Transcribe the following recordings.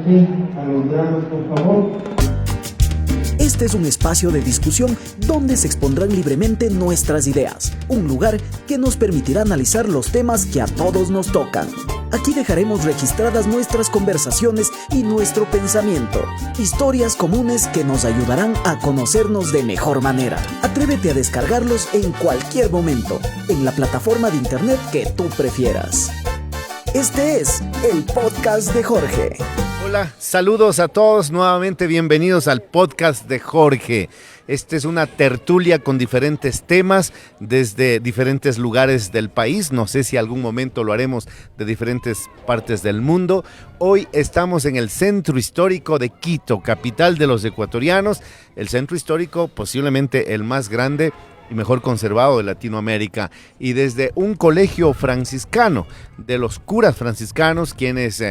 Sí, a los granos, por favor. Este es un espacio de discusión donde se expondrán libremente nuestras ideas, un lugar que nos permitirá analizar los temas que a todos nos tocan. Aquí dejaremos registradas nuestras conversaciones y nuestro pensamiento, historias comunes que nos ayudarán a conocernos de mejor manera. Atrévete a descargarlos en cualquier momento, en la plataforma de internet que tú prefieras. Este es el podcast de Jorge. Hola, saludos a todos, nuevamente bienvenidos al podcast de Jorge. Esta es una tertulia con diferentes temas desde diferentes lugares del país. No sé si algún momento lo haremos de diferentes partes del mundo. Hoy estamos en el Centro Histórico de Quito, capital de los ecuatorianos. El centro histórico posiblemente el más grande y mejor conservado de Latinoamérica, y desde un colegio franciscano, de los curas franciscanos, quienes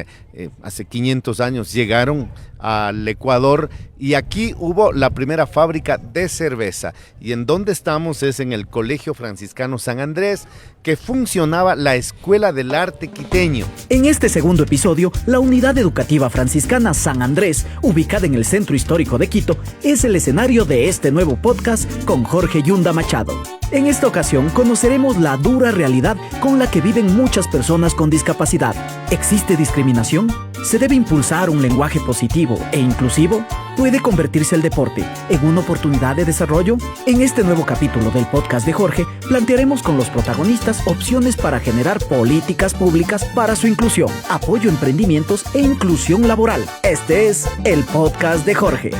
hace 500 años llegaron al Ecuador, y aquí hubo la primera fábrica de cerveza. Y en donde estamos es en el Colegio Franciscano San Andrés, que funcionaba la Escuela del Arte Quiteño. En este segundo episodio, la Unidad Educativa Franciscana San Andrés, ubicada en el Centro Histórico de Quito, es el escenario de este nuevo podcast con Jorge Yunda Machado. En esta ocasión conoceremos la dura realidad con la que viven muchas personas con discapacidad. ¿Existe discriminación? ¿Se debe impulsar un lenguaje positivo e inclusivo? ¿Puede convertirse el deporte en una oportunidad de desarrollo? En este nuevo capítulo del podcast de Jorge, plantearemos con los protagonistas opciones para generar políticas públicas para su inclusión, apoyo a emprendimientos e inclusión laboral. Este es el podcast de Jorge.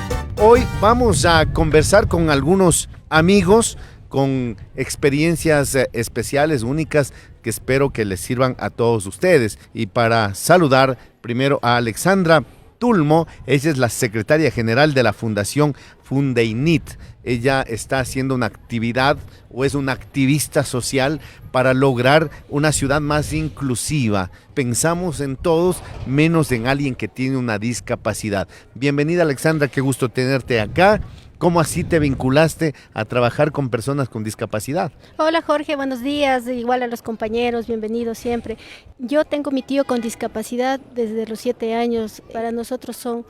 Hoy vamos a conversar con algunos amigos con experiencias especiales, únicas, que espero que les sirvan a todos ustedes. Y para saludar primero a Alexandra Tulmo, ella es la secretaria general de la Fundación Fundeinit. Ella está haciendo una actividad o es una activista social para lograr una ciudad más inclusiva. Pensamos en todos menos en alguien que tiene una discapacidad. Bienvenida, Alexandra, qué gusto tenerte acá. ¿Cómo así te vinculaste a trabajar con personas con discapacidad? Hola Jorge, buenos días, igual a los compañeros, bienvenidos siempre. Yo tengo mi tío con discapacidad desde los 7 años, para nosotros son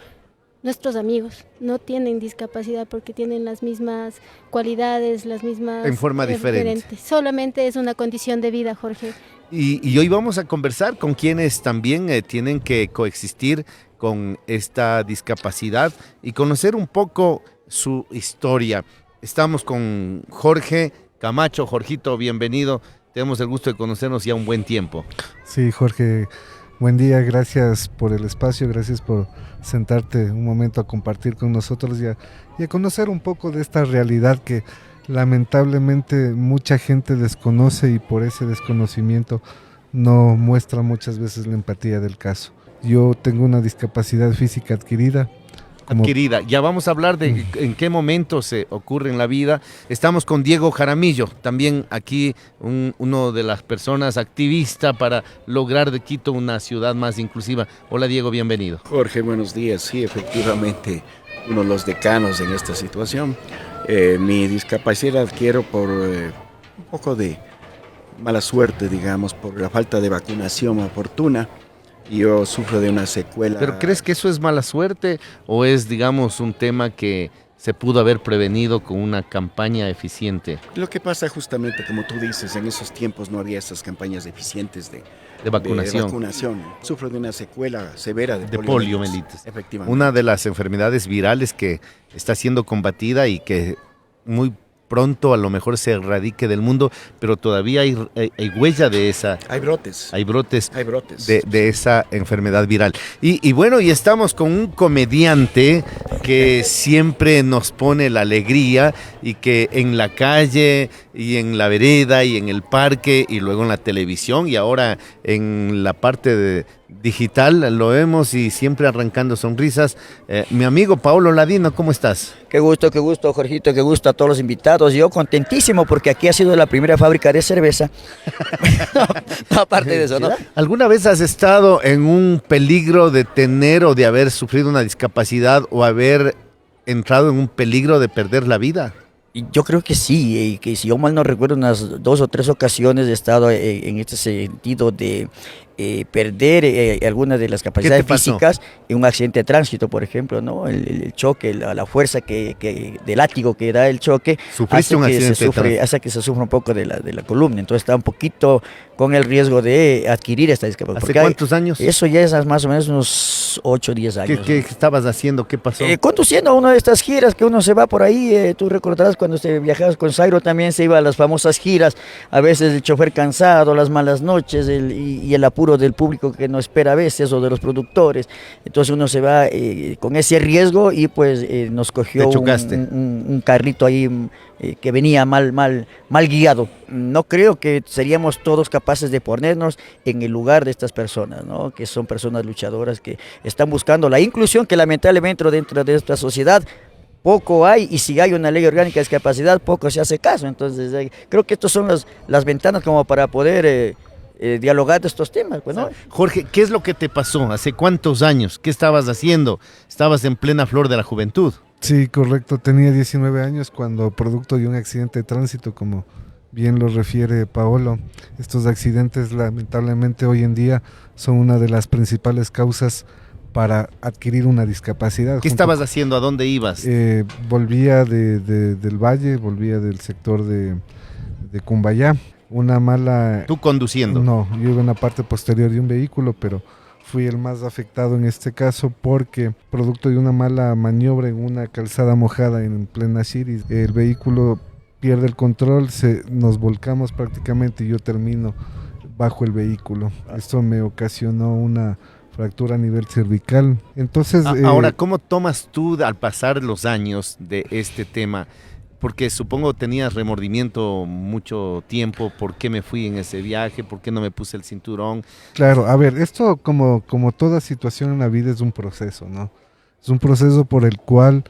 nuestros amigos, no tienen discapacidad porque tienen las mismas cualidades, las mismas... En forma diferente. Solamente es una condición de vida, Jorge. Y hoy vamos a conversar con quienes también tienen que coexistir con esta discapacidad y conocer un poco su historia. Estamos con Jorge Camacho. Jorgito, bienvenido. Tenemos el gusto de conocernos ya un buen tiempo. Sí, Jorge, buen día. Gracias por el espacio, gracias por sentarte un momento a compartir con nosotros y a conocer un poco de esta realidad que lamentablemente mucha gente desconoce y por ese desconocimiento no muestra muchas veces la empatía del caso. Yo tengo una discapacidad física adquirida. Ya vamos a hablar de en qué momento se ocurre en la vida. Estamos con Diego Jaramillo, también aquí uno de las personas activistas para lograr de Quito una ciudad más inclusiva. Hola Diego, bienvenido. Jorge, buenos días. Sí, efectivamente, uno de los decanos en esta situación. Mi discapacidad adquiero por un poco de mala suerte, digamos, por la falta de vacunación oportuna. Yo sufro de una secuela. ¿Pero crees que eso es mala suerte o es, digamos, un tema que se pudo haber prevenido con una campaña eficiente? Lo que pasa justamente, como tú dices, en esos tiempos no había esas campañas eficientes de vacunación. Sufro de una secuela severa de poliomielitis. Efectivamente. Una de las enfermedades virales que está siendo combatida y que muy pronto a lo mejor se erradique del mundo, pero todavía hay huella de esa... Hay brotes. Hay brotes de esa enfermedad viral. Y bueno, y estamos con un comediante que siempre nos pone la alegría y que en la calle y en la vereda y en el parque y luego en la televisión y ahora en la parte digital lo vemos y siempre arrancando sonrisas. Mi amigo Paolo Ladino, ¿cómo estás? Qué gusto, Jorgito, qué gusto a todos los invitados. Yo contentísimo porque aquí ha sido la primera fábrica de cerveza. No, aparte de eso, ¿no? ¿Alguna vez has estado en un peligro de tener o de haber sufrido una discapacidad o haber entrado en un peligro de perder la vida? Yo creo que sí, que si yo mal no recuerdo, unas 2 o 3 ocasiones he estado en este sentido de perder algunas de las capacidades pasó? físicas en un accidente de tránsito, por ejemplo, ¿no? El choque, la fuerza de látigo que da el choque Sufriste un accidente de tránsito. hace que se sufra un poco de la columna, entonces está un poquito con el riesgo de adquirir esta discapacidad. ¿Hace Porque cuántos años? Eso ya es más o menos unos 8 o 10 años. ¿Qué estabas haciendo? ¿Qué pasó? Conduciendo a una de estas giras que uno se va por ahí, tú recordarás cuando viajabas con Zairo también se iba a las famosas giras, a veces el chofer cansado, las malas noches y el apuro del público que no espera a veces o de los productores, entonces uno se va con ese riesgo y pues nos cogió ¿Te chocaste? un carrito ahí que venía mal guiado. No creo que seríamos todos capaces de ponernos en el lugar de estas personas, ¿no? Que son personas luchadoras que están buscando la inclusión, que lamentablemente dentro de esta sociedad poco hay, y si hay una ley orgánica de discapacidad, poco se hace caso. Entonces creo que estas son las ventanas como para poder dialogar de estos temas, pues, ¿no? Jorge, ¿qué es lo que te pasó? ¿Hace cuántos años? ¿Qué estabas haciendo? Estabas en plena flor de la juventud. Sí, correcto. Tenía 19 años cuando, producto de un accidente de tránsito, como bien lo refiere Paolo, estos accidentes lamentablemente hoy en día son una de las principales causas para adquirir una discapacidad. ¿Qué estabas haciendo? ¿A dónde ibas? Volvía del valle, volvía del sector de Cumbayá. Una mala... ¿Tú conduciendo? No, yo iba en la parte posterior de un vehículo, pero fui el más afectado en este caso porque, producto de una mala maniobra en una calzada mojada en plena Shiri, el vehículo pierde el control, nos volcamos prácticamente y yo termino bajo el vehículo. Esto me ocasionó una fractura a nivel cervical. Entonces, ahora, ¿cómo tomas tú al pasar los años de este tema? Porque supongo tenías remordimiento mucho tiempo. ¿Por qué me fui en ese viaje? ¿Por qué no me puse el cinturón? Claro, a ver, esto como toda situación en la vida es un proceso, ¿no? Es un proceso por el cual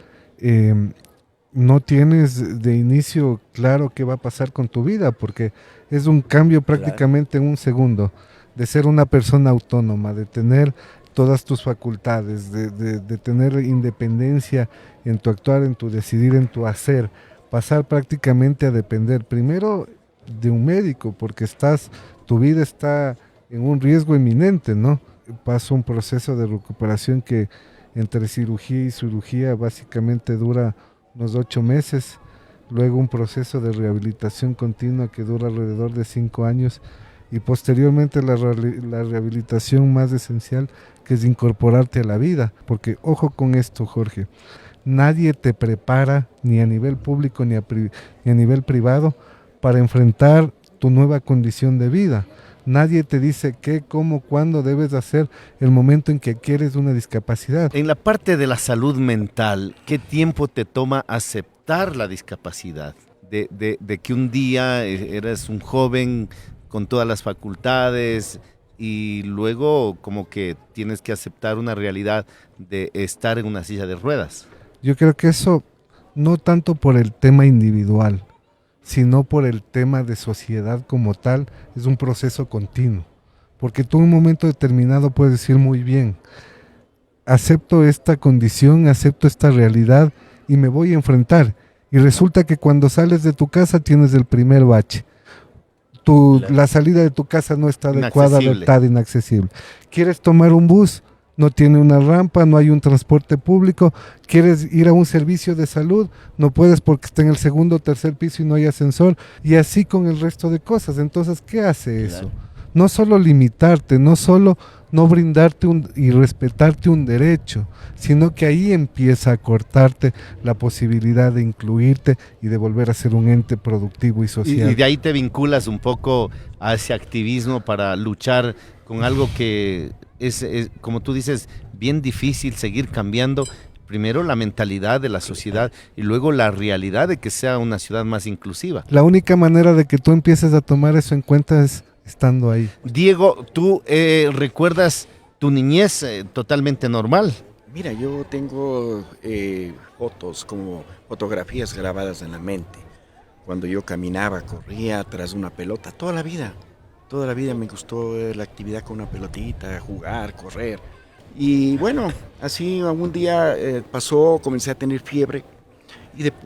no tienes de inicio claro qué va a pasar con tu vida, porque es un cambio prácticamente en un segundo, de ser una persona autónoma, de tener todas tus facultades, de tener independencia en tu actuar, en tu decidir, en tu hacer, pasar prácticamente a depender primero de un médico, porque tu vida está en un riesgo inminente, ¿no? Paso un proceso de recuperación que entre cirugía y cirugía básicamente dura unos 8 meses, luego un proceso de rehabilitación continua que dura alrededor de 5 años y posteriormente la rehabilitación más esencial, que es incorporarte a la vida, porque ojo con esto, Jorge, nadie te prepara ni a nivel público ni a nivel privado para enfrentar tu nueva condición de vida. Nadie te dice qué, cómo, cuándo debes hacer el momento en que adquieres una discapacidad. En la parte de la salud mental, ¿qué tiempo te toma aceptar la discapacidad? De que un día eres un joven con todas las facultades y luego como que tienes que aceptar una realidad de estar en una silla de ruedas. Yo creo que eso no tanto por el tema individual, sino por el tema de sociedad como tal, es un proceso continuo. Porque tú en un momento determinado puedes decir muy bien, acepto esta condición, acepto esta realidad y me voy a enfrentar. Y resulta que cuando sales de tu casa tienes el primer bache. La salida de tu casa no está adecuada, adaptada, inaccesible. ¿Quieres tomar un bus? No tiene una rampa, no hay un transporte público. ¿Quieres ir a un servicio de salud? No puedes porque está en el segundo o tercer piso y no hay ascensor. Y así con el resto de cosas. Entonces, ¿qué hace eso? No solo limitarte, no solo no brindarte y respetarte un derecho, sino que ahí empieza a cortarte la posibilidad de incluirte y de volver a ser un ente productivo y social. Y de ahí te vinculas un poco a ese activismo para luchar con algo que es, como tú dices, bien difícil seguir cambiando. Primero la mentalidad de la sociedad y luego la realidad de que sea una ciudad más inclusiva. La única manera de que tú empieces a tomar eso en cuenta es estando ahí. Diego, ¿tú recuerdas tu niñez totalmente normal? Mira, yo tengo fotos, como fotografías grabadas en la mente. Cuando yo caminaba, corría tras una pelota, toda la vida me gustó la actividad con una pelotita, jugar, correr. Y bueno, así algún día pasó, comencé a tener fiebre.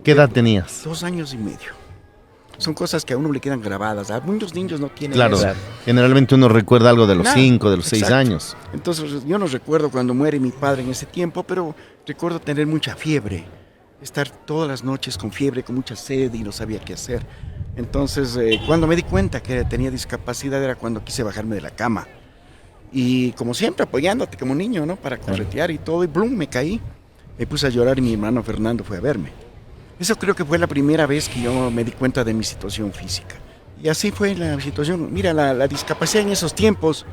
¿Qué edad tenías? 2 años y medio. son cosas que a uno le quedan grabadas. A muchos niños no tienen Claro, eso. generalmente uno recuerda algo de los Nada, 5, de los 6 exacto. años. Entonces yo no recuerdo cuando muere mi padre en ese tiempo, pero recuerdo tener mucha fiebre, estar todas las noches con fiebre, con mucha sed y no sabía qué hacer. Entonces cuando me di cuenta que tenía discapacidad era cuando quise bajarme de la cama. Y como siempre apoyándote como niño, ¿no? Para corretear y todo, y blum, me caí. Me puse a llorar y mi hermano Fernando fue a verme. Eso creo que fue la primera vez que yo me di cuenta de mi situación física. Y así fue la situación. Mira, la discapacidad en esos tiempos,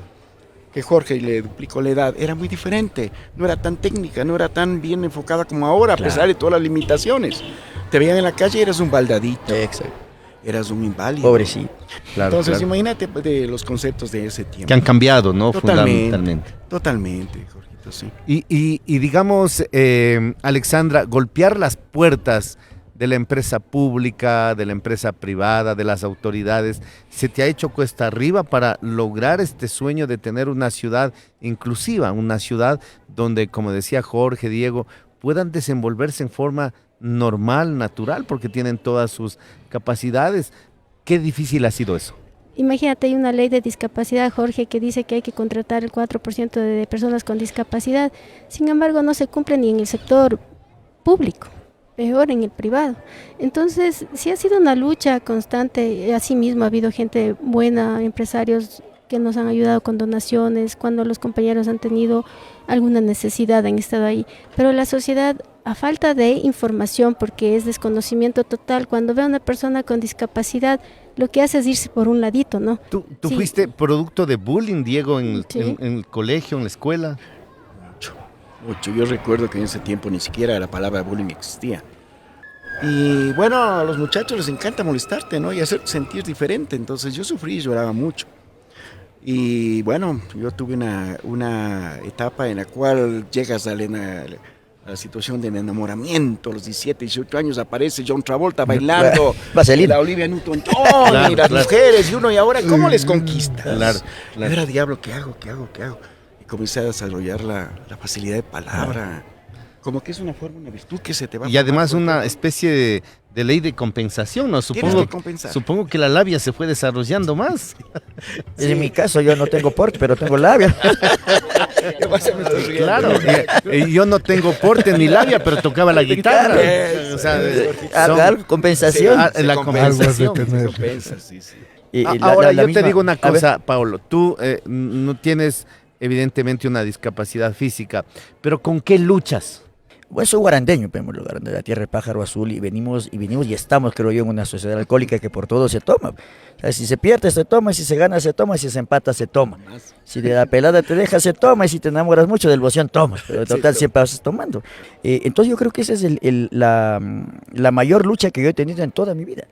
que Jorge le duplicó la edad, era muy diferente. No era tan técnica, no era tan bien enfocada como ahora, a pesar de todas las limitaciones. Te veían en la calle y eras un baldadito. Exacto. Eras un inválido. Pobrecito. Claro, Entonces, claro. imagínate de los conceptos de ese tiempo. Que han cambiado, ¿no? Totalmente. Fundamentalmente. Totalmente, Jorgito, sí. Y digamos, Alexandra, golpear las puertas de la empresa pública, de la empresa privada, de las autoridades, ¿se te ha hecho cuesta arriba para lograr este sueño de tener una ciudad inclusiva, una ciudad donde, como decía Jorge, Diego, puedan desenvolverse en forma normal, natural, porque tienen todas sus capacidades? ¿Qué difícil ha sido eso? Imagínate, hay una ley de discapacidad, Jorge, que dice que hay que contratar el 4% de personas con discapacidad. Sin embargo, no se cumple ni en el sector público, peor en el privado. Entonces, sí ha sido una lucha constante. Asimismo, ha habido gente buena, empresarios que nos han ayudado con donaciones, cuando los compañeros han tenido alguna necesidad, han estado ahí. Pero la sociedad, a falta de información, porque es desconocimiento total, cuando ve a una persona con discapacidad, lo que hace es irse por un ladito, ¿no? ¿Tú Sí. fuiste producto de bullying, Diego, Sí. en el colegio, en la escuela? Mucho. Yo recuerdo que en ese tiempo ni siquiera la palabra bullying existía. Y bueno, a los muchachos les encanta molestarte, ¿no? Y hacerte sentir diferente. Entonces yo sufrí y lloraba mucho. Y bueno, yo tuve una etapa en la cual llegas a la situación del enamoramiento. A los 17, 18 años aparece John Travolta bailando. Vaselina. La Olivia Newton-John Claro, y las claro. mujeres. Y uno, ¿y ahora cómo les conquistas? Claro, Yo claro. era diablo, ¿qué hago? Y comencé a desarrollar la facilidad de palabra. Como que es una forma, una virtud que se te va Y además formando. una especie de ley de compensación, ¿no? Tienes que compensar. Supongo que la labia se fue desarrollando más. En mi caso yo no tengo porte, pero tengo labia. ¿Qué pasa? Me estoy riendo. Claro, y yo no tengo porte ni labia, pero tocaba la guitarra. Eso, O sea, Algo, son- algo, compensación. Ah, Se la compensa, compensación. se tener. compensa, sí, sí. Y Ahora yo te misma- digo una a ver, cosa, Paolo, tú no tienes evidentemente una discapacidad física, pero ¿con qué luchas? Bueno, soy guarandeño, en primer lugar, de la tierra de Pájaro Azul, y venimos y estamos, creo yo, en una sociedad alcohólica que por todo se toma. O sea, si se pierde, se toma, si se gana, se toma, si se empata, se toma. Si de la pelada te deja, se toma, y si te enamoras mucho del boción, tomas. Pero en total siempre vas tomando. Entonces yo creo que esa es la mayor lucha que yo he tenido en toda mi vida,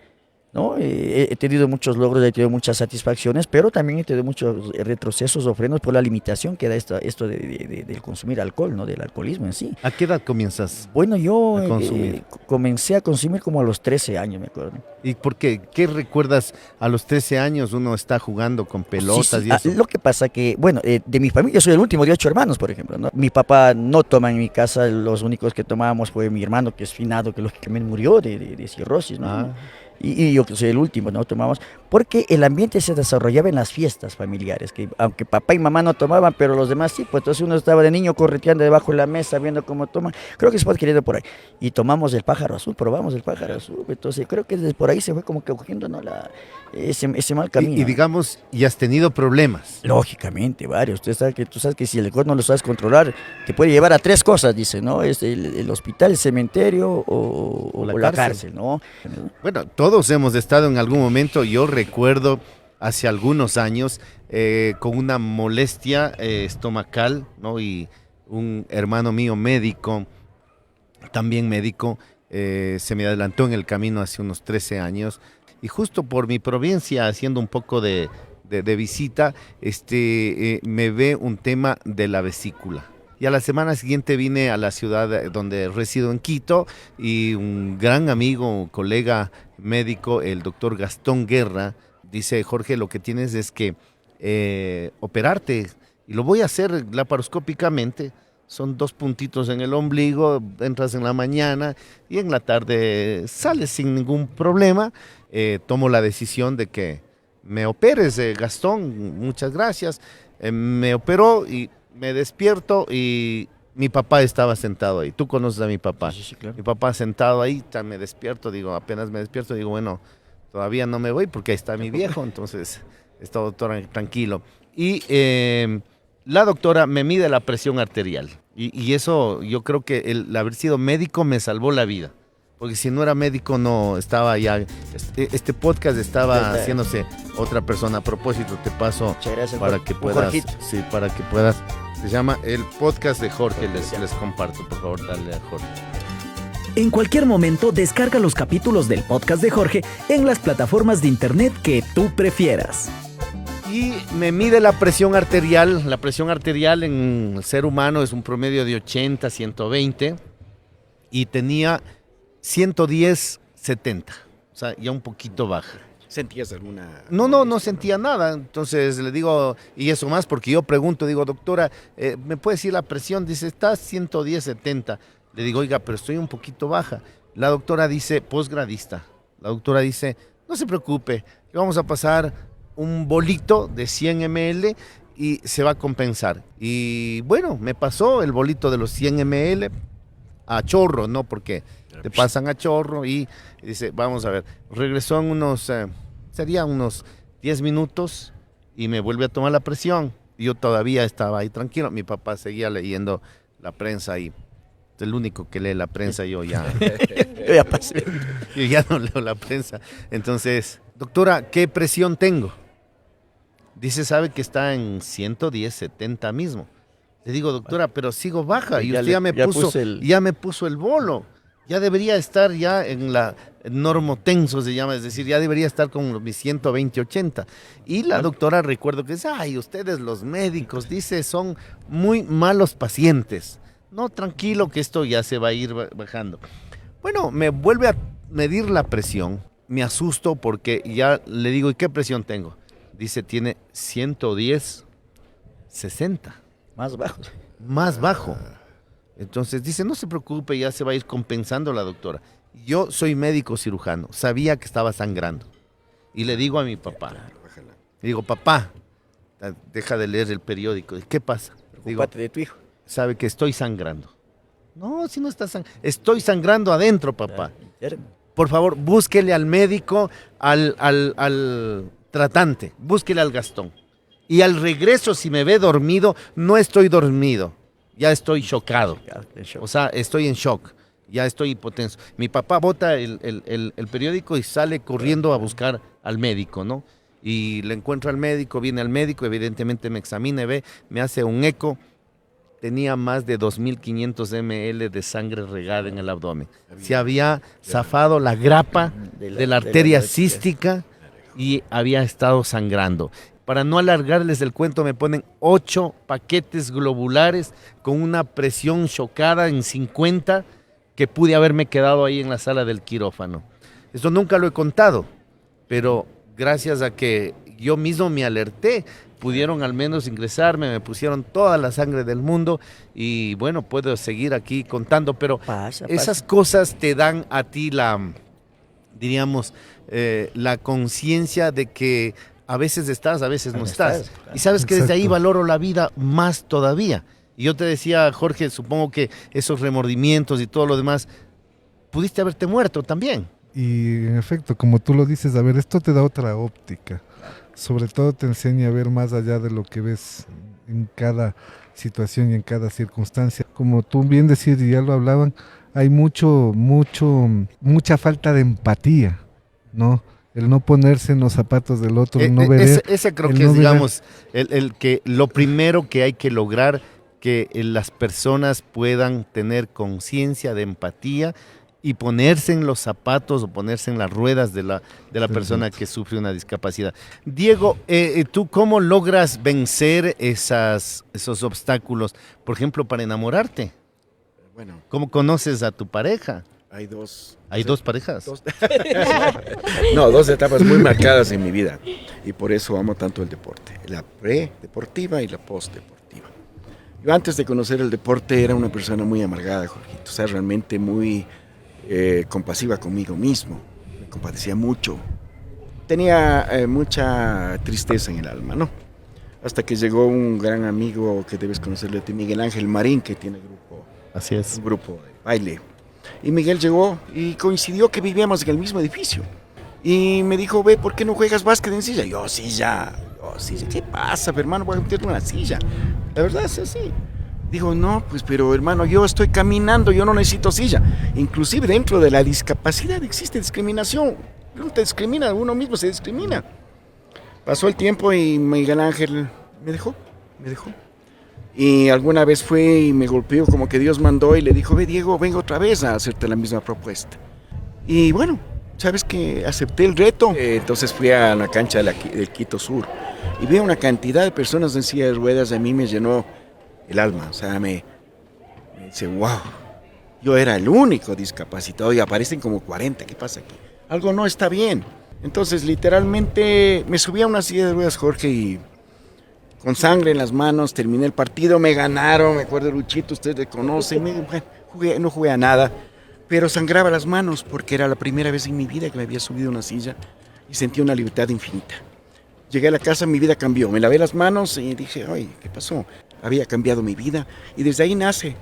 ¿no? He tenido muchos logros, he tenido muchas satisfacciones, pero también he tenido muchos retrocesos o frenos por la limitación que da esto del consumir alcohol, ¿no? Del alcoholismo en sí. ¿A qué edad comienzas? Bueno, yo A consumir. comencé a consumir como a los 13 años, me acuerdo. ¿Y por qué? ¿Qué recuerdas a los 13 años? Uno está jugando con pelotas Sí, y eso. lo que pasa que, bueno, de mi familia yo soy el último de 8 hermanos, por ejemplo, ¿no? Mi papá no toma en mi casa, los únicos que tomábamos fue mi hermano, que es finado, que lógicamente murió de cirrosis, ¿no? Ah. Y yo que soy el último, ¿no? Tomamos, porque el ambiente se desarrollaba en las fiestas familiares, que aunque papá y mamá no tomaban, pero los demás sí, pues entonces uno estaba de niño correteando debajo de la mesa, viendo cómo toman, creo que se fue adquiriendo por ahí, y tomamos el pájaro azul, probamos el pájaro azul, entonces creo que desde por ahí se fue como que cogiendo, ¿no? Ese mal camino. Y digamos, y has tenido problemas. Lógicamente, varios. Tú sabes que si el alcohol no lo sabes controlar, te puede llevar a 3 cosas, dice, ¿no? Es el hospital, el cementerio o la cárcel, ¿no? Bueno, todos hemos estado en algún momento, yo recuerdo hace algunos años, con una molestia estomacal, ¿no? Y un hermano mío médico, también médico, se me adelantó en el camino hace unos 13 años, y justo por mi provincia, haciendo un poco de visita, me ve un tema de la vesícula. Y a la semana siguiente vine a la ciudad donde resido, en Quito, y un gran amigo, colega médico, el doctor Gastón Guerra, dice: Jorge, lo que tienes es que operarte, y lo voy a hacer laparoscópicamente, son 2 puntitos en el ombligo, entras en la mañana y en la tarde sales sin ningún problema. Tomo la decisión de que me operes, Gastón, muchas gracias. Me operó y me despierto y mi papá estaba sentado ahí. Tú conoces a mi papá. Sí, claro. Mi papá sentado ahí, me despierto, apenas me despierto, bueno, todavía no me voy porque ahí está mi viejo, entonces está doctora tranquilo. Y la doctora me mide la presión arterial y eso yo creo que el haber sido médico me salvó la vida. Porque si no era médico no estaba ya, este podcast estaba haciéndose otra persona. A propósito, te paso para que puedas, para que puedas. Se llama el podcast de Jorge, les comparto, por favor, dale a Jorge. En cualquier momento, descarga los capítulos del podcast de Jorge en las plataformas de internet que tú prefieras. Y me mide la presión arterial. La presión arterial en el ser humano es un promedio de 80, 120 y tenía 110, 70, o sea, ya un poquito baja. ¿Sentías alguna...? No sentía nada, entonces le digo, y eso más porque yo pregunto, digo, doctora, ¿me puede decir la presión? Dice, está 110, 70. Le digo, oiga, pero estoy un poquito baja. La doctora dice, posgradista, la doctora dice, no se preocupe, le vamos a pasar un bolito de 100 ml y se va a compensar. Y bueno, me pasó el bolito de los 100 ml a chorro, ¿no? Porque te pasan a chorro y dice, vamos a ver, regresó en sería unos 10 minutos y me vuelve a tomar la presión. Yo todavía estaba ahí tranquilo, mi papá seguía leyendo la prensa y es el único que lee la prensa, yo ya yo ya no leo la prensa. Entonces, doctora, ¿qué presión tengo? Dice, sabe que está en 110, 70 mismo. Le digo, doctora, pero sigo baja y usted ya me puso el bolo. Ya debería estar ya en la normotenso, se llama, es decir, ya debería estar con mis 120, 80. Y la doctora, recuerdo que dice, ay, ustedes los médicos, dice, son muy malos pacientes. No, tranquilo que esto ya se va a ir bajando. Bueno, me vuelve a medir la presión, me asusto porque ya le digo, ¿y qué presión tengo? Dice, tiene 110, 60. Más bajo. Más bajo. Entonces dice, no se preocupe, ya se va a ir compensando la doctora. Yo soy médico cirujano, sabía que estaba sangrando. Y le digo a mi papá, le digo, papá, deja de leer el periódico. ¿Qué pasa? Preocúpate de tu hijo. Sabe que estoy sangrando. No, si no está sangrando. Estoy sangrando adentro, papá. Por favor, búsquele al médico, al tratante, búsquele al Gastón. Y al regreso, si me ve dormido, no estoy dormido. Ya estoy chocado. O sea, estoy en shock. Ya estoy hipotenso. Mi papá bota el periódico y sale corriendo a buscar al médico, ¿no? Y le encuentra al médico, viene al médico, evidentemente me examina, ve, me hace un eco. Tenía más de 2.500 ml de sangre regada en el abdomen. Se había zafado la grapa de la arteria cística y había estado sangrando. Para no alargarles el cuento, me ponen 8 paquetes globulares con una presión chocada en 50 que pude haberme quedado ahí en la sala del quirófano. Esto nunca lo he contado, pero gracias a que yo mismo me alerté, pudieron al menos ingresarme, me pusieron toda la sangre del mundo y bueno, puedo seguir aquí contando, pero esas cosas te dan a ti diríamos, la conciencia de que a veces estás, a veces no estás. Y sabes que desde ahí valoro la vida más todavía. Y yo te decía, Jorge, supongo que esos remordimientos y todo lo demás, pudiste haberte muerto también. Y en efecto, como tú lo dices, a ver, esto te da otra óptica. Sobre todo te enseña a ver más allá de lo que ves en cada situación y en cada circunstancia. Como tú bien decías, y ya lo hablaban, hay mucha falta de empatía, ¿no? El no ponerse en los zapatos del otro, no ver. Ese creo que es, digamos, el que lo primero que hay que lograr, que las personas puedan tener conciencia de empatía y ponerse en los zapatos o ponerse en las ruedas de la persona que sufre una discapacidad. Diego, ¿tú cómo logras vencer esos obstáculos? Por ejemplo, para enamorarte. Bueno. ¿Cómo conoces a tu pareja? Hay dos. ¿Hay dos parejas? No, 2 etapas muy marcadas en mi vida. Y por eso amo tanto el deporte. La pre-deportiva y la post-deportiva. Yo antes de conocer el deporte era una persona muy amargada, Jorgito, o sea, realmente muy compasiva conmigo mismo, me compadecía mucho. Tenía mucha tristeza en el alma, ¿no? Hasta que llegó un gran amigo que debes conocerle, Miguel Ángel Marín, que tiene Así es. un grupo de baile. Y Miguel llegó y coincidió que vivíamos en el mismo edificio. Y me dijo, ve, ¿por qué no juegas básquet en silla? Yo, silla, ¿qué pasa, hermano? Voy a meterme en una silla. La verdad es así. Digo, no, pues, pero hermano, yo estoy caminando, yo no necesito silla. Inclusive dentro de la discapacidad existe discriminación. Uno te discrimina, uno mismo se discrimina. Pasó el tiempo y Miguel Ángel me dejó. Y alguna vez fue y me golpeó como que Dios mandó y le dijo, ve Diego, vengo otra vez a hacerte la misma propuesta. Y bueno, sabes que acepté el reto. Entonces fui a la cancha del Quito Sur y vi una cantidad de personas en silla de ruedas. A mí me llenó el alma, o sea, me dice, wow, yo era el único discapacitado y aparecen como 40, ¿qué pasa aquí? Algo no está bien. Entonces literalmente me subí a una silla de ruedas, Jorge, y con sangre en las manos terminé el partido, me ganaron, me acuerdo de Luchito, ustedes le conocen, no jugué a nada, pero sangraba las manos porque era la primera vez en mi vida que me había subido a una silla y sentí una libertad infinita. Llegué a la casa, mi vida cambió, me lavé las manos y dije, ay, ¿qué pasó? Había cambiado mi vida y desde ahí nace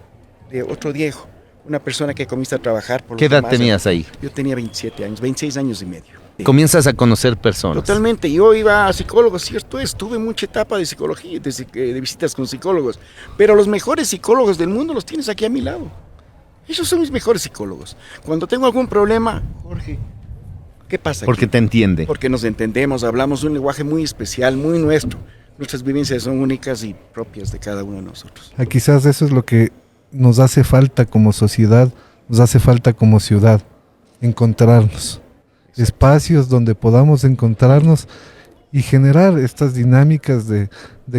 de otro Diego, una persona que comienza a trabajar por los ¿Qué edad demás. tenías ahí? Yo tenía 27 años, 26 años y medio. Comienzas a conocer personas. Totalmente, yo iba a psicólogos, cierto es, tuve mucha etapa de psicología, de visitas con psicólogos, pero los mejores psicólogos del mundo los tienes aquí a mi lado. Ellos son mis mejores psicólogos. Cuando tengo algún problema, Jorge, ¿qué pasa aquí? Porque te entiende. Porque nos entendemos, hablamos un lenguaje muy especial, muy nuestro. Nuestras vivencias son únicas y propias de cada uno de nosotros. Quizás eso es lo que nos hace falta como sociedad, nos hace falta como ciudad, encontrarnos. Espacios donde podamos encontrarnos y generar estas dinámicas de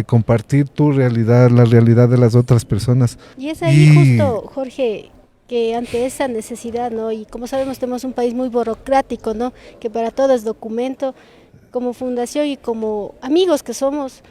compartir tu realidad, la realidad de las otras personas. Y es ahí justo, Jorge, que ante esa necesidad, ¿no? Y como sabemos tenemos un país muy burocrático, ¿no? Que para todo es documento. Como fundación y como amigos que somos,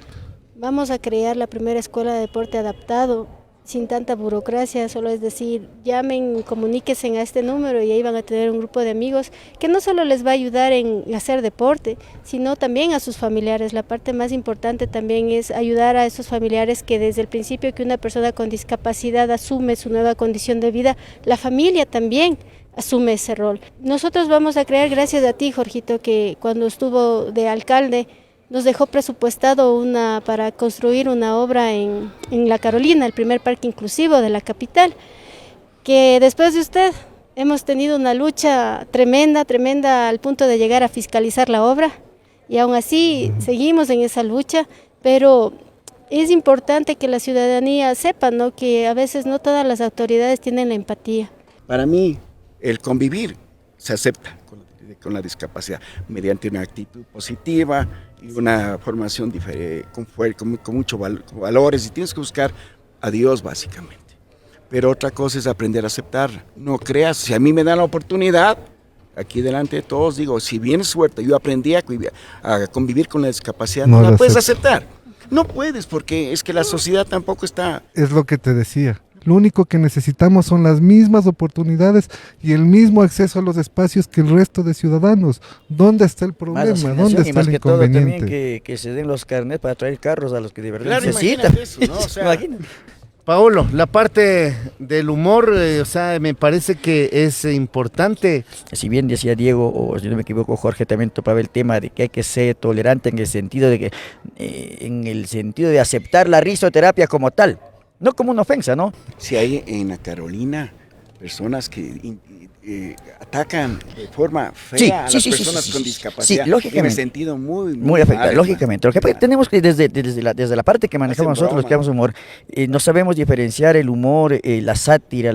vamos a crear la primera escuela de deporte adaptado, sin tanta burocracia, solo es decir, llamen, comuníquense a este número y ahí van a tener un grupo de amigos que no solo les va a ayudar en hacer deporte, sino también a sus familiares. La parte más importante también es ayudar a esos familiares que desde el principio que una persona con discapacidad asume su nueva condición de vida, la familia también asume ese rol. Nosotros vamos a crear, gracias a ti, Jorgito, que cuando estuvo de alcalde nos dejó presupuestado para construir una obra en La Carolina, el primer parque inclusivo de la capital, que después de usted hemos tenido una lucha tremenda al punto de llegar a fiscalizar la obra y aún así seguimos en esa lucha, pero es importante que la ciudadanía sepa, ¿no?, que a veces no todas las autoridades tienen la empatía. Para mí, el convivir se acepta con la discapacidad mediante una actitud positiva y una formación diferente, con muchos valores, y tienes que buscar a Dios básicamente. Pero otra cosa es aprender a aceptar. No creas, si a mí me dan la oportunidad, aquí delante de todos digo, si vienes suerte, yo aprendí a convivir con la discapacidad, no la puedes aceptar. No puedes, porque es que la sociedad tampoco está... Es lo que te decía. Lo único que necesitamos son las mismas oportunidades y el mismo acceso a los espacios que el resto de ciudadanos. ¿Dónde está el problema? ¿Dónde está el inconveniente? También que se den los carnets para traer carros a los que de verdad Claro, necesitan. eso, ¿no? O sea, Paolo, la parte del humor, o sea, me parece que es importante. Si bien decía Diego, o si no me equivoco, Jorge también topaba el tema de que hay que ser tolerante en el sentido de que, de aceptar la risoterapia como tal, no como una ofensa, ¿no? Si hay en la Carolina personas que atacan de forma fea a las personas con discapacidad, sí, lógicamente, me he sentido muy afectado, mal, lógicamente. Lo que tenemos que desde la parte que manejamos nosotros, que damos humor, no sabemos diferenciar el humor, la sátira,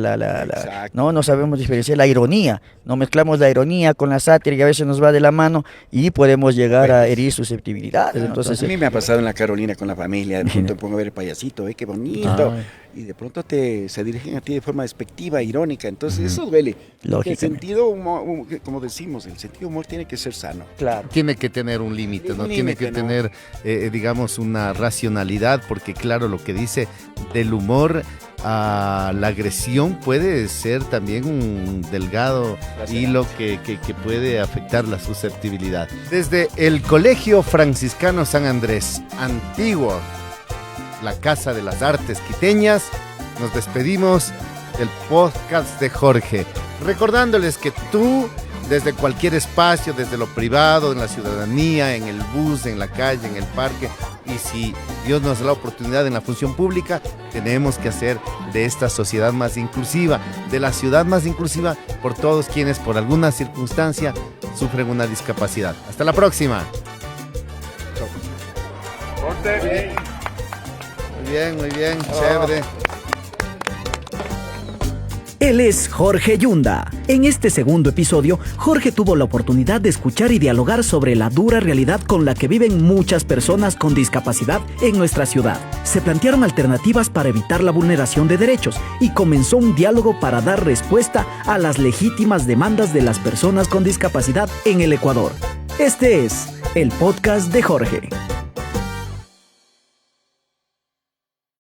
no sabemos diferenciar la ironía, no mezclamos la ironía con la sátira y a veces nos va de la mano y podemos llegar a herir susceptibilidades. Entonces, a mí me ha pasado en la Carolina con la familia, de pronto me pongo a ver el payasito, qué bonito. y de pronto se dirigen a ti de forma despectiva, irónica, entonces eso duele. El sentido como decimos, el sentido humor tiene que ser sano. Claro. Tiene que tener un límite, ¿no? Tiene que ¿no? tener, digamos, una racionalidad, porque claro, lo que dice del humor a la agresión puede ser también un delgado hilo que puede afectar la susceptibilidad. Desde el Colegio Franciscano San Andrés, antiguo, la Casa de las Artes Quiteñas, nos despedimos del podcast de Jorge, recordándoles que tú, desde cualquier espacio, desde lo privado, en la ciudadanía, en el bus, en la calle, en el parque, y si Dios nos da la oportunidad en la función pública, tenemos que hacer de esta sociedad más inclusiva, de la ciudad más inclusiva, por todos quienes por alguna circunstancia sufren una discapacidad. Hasta la próxima. Muy bien, chévere. Él es Jorge Yunda. En este segundo episodio, Jorge tuvo la oportunidad de escuchar y dialogar sobre la dura realidad con la que viven muchas personas con discapacidad en nuestra ciudad. Se plantearon alternativas para evitar la vulneración de derechos y comenzó un diálogo para dar respuesta a las legítimas demandas de las personas con discapacidad en el Ecuador. Este es el podcast de Jorge.